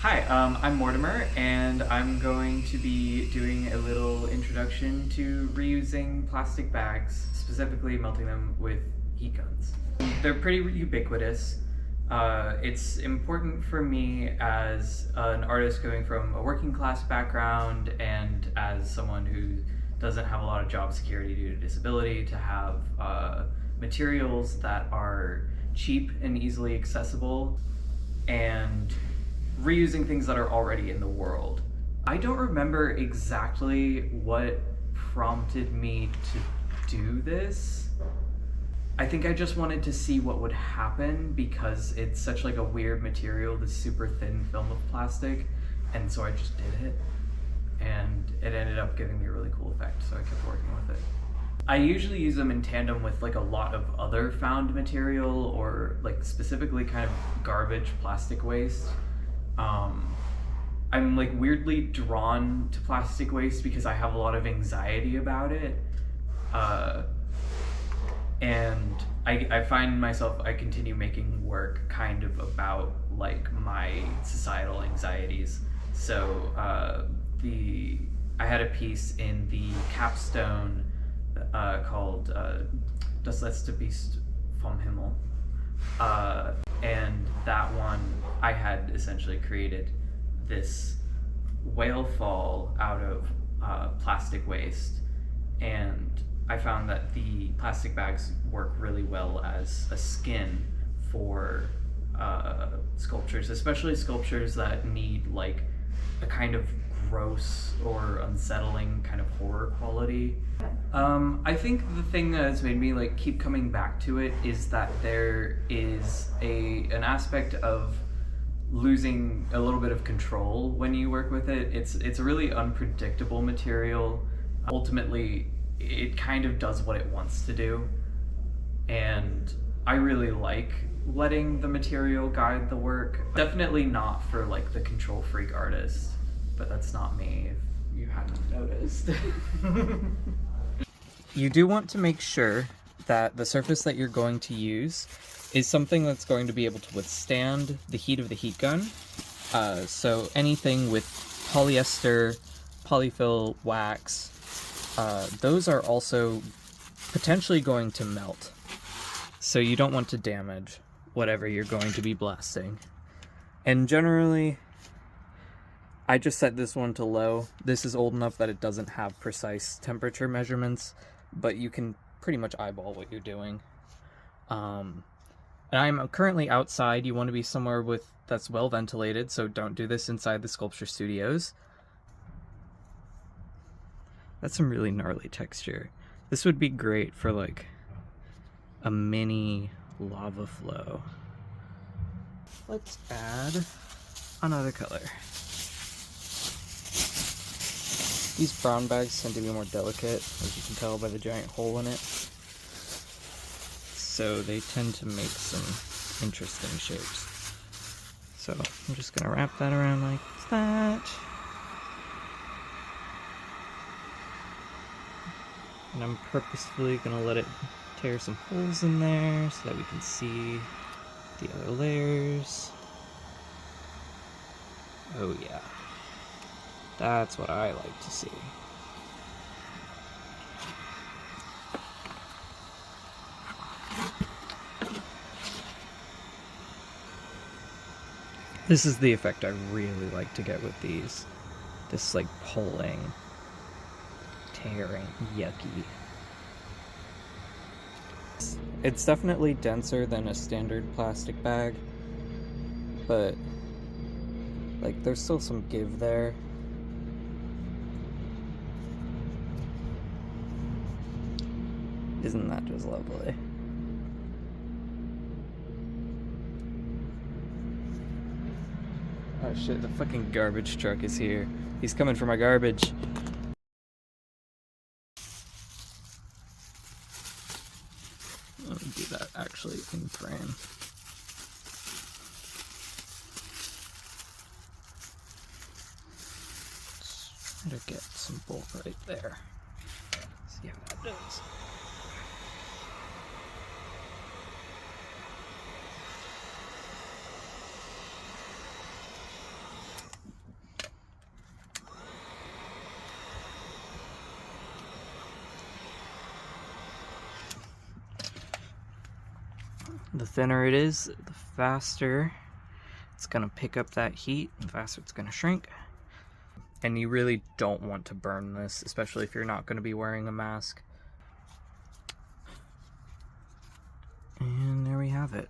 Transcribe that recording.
Hi, I'm Mortimer, and I'm going to be doing a little introduction to reusing plastic bags, specifically melting them with heat guns. They're pretty ubiquitous. It's important for me as an artist going from a working class background and as someone who doesn't have a lot of job security due to disability to have materials that are cheap and easily accessible and reusing things that are already in the world. I don't remember exactly what prompted me to do this. I think I just wanted to see what would happen because it's such like a weird material, this super thin film of plastic, and so I just did it. And it ended up giving me a really cool effect, so I kept working with it. I usually use them in tandem with like a lot of other found material or like specifically kind of garbage plastic waste. I'm like weirdly drawn to plastic waste because I have a lot of anxiety about it. Uh, and I find myself, I continue making work kind of about like my societal anxieties. So I had a piece in the capstone called Das letzte Biest vom Himmel. And that one, I had essentially created this whale fall out of plastic waste. And I found that the plastic bags work really well as a skin for sculptures, especially sculptures that need like a kind of gross or unsettling kind of horror quality. I think the thing that has made me like keep coming back to it is that there is an aspect of losing a little bit of control when you work with it. It's a really unpredictable material. Ultimately, it kind of does what it wants to do, and I really like letting the material guide the work. Definitely not for like the control freak artist, but that's not me if you hadn't noticed. You do want to make sure that the surface that you're going to use is something that's going to be able to withstand the heat of the heat gun. So anything with polyester, polyfill, wax, those are also potentially going to melt. So you don't want to damage whatever you're going to be blasting. And generally, I just set this one to low. This is old enough that it doesn't have precise temperature measurements, but you can pretty much eyeball what you're doing. And I'm currently outside. You want to be somewhere that's well ventilated, so don't do this inside the sculpture studios. That's some really gnarly texture. This would be great for like a mini lava flow. Let's add another color. These brown bags tend to be more delicate, as you can tell by the giant hole in it. So they tend to make some interesting shapes. So I'm just gonna wrap that around like that. And I'm purposefully gonna let it tear some holes in there so that we can see the other layers. Oh yeah. That's what I like to see. This is the effect I really like to get with these. This like pulling, tearing, yucky. It's definitely denser than a standard plastic bag, but like there's still some give there. Isn't that just lovely? Oh shit, the fucking garbage truck is here. He's coming for my garbage. Let me do that actually in frame. Try to get some bulk right there. See how that does. The thinner it is, the faster it's gonna pick up that heat, the faster it's gonna shrink. And you really don't want to burn this, especially if you're not gonna be wearing a mask. And there we have it.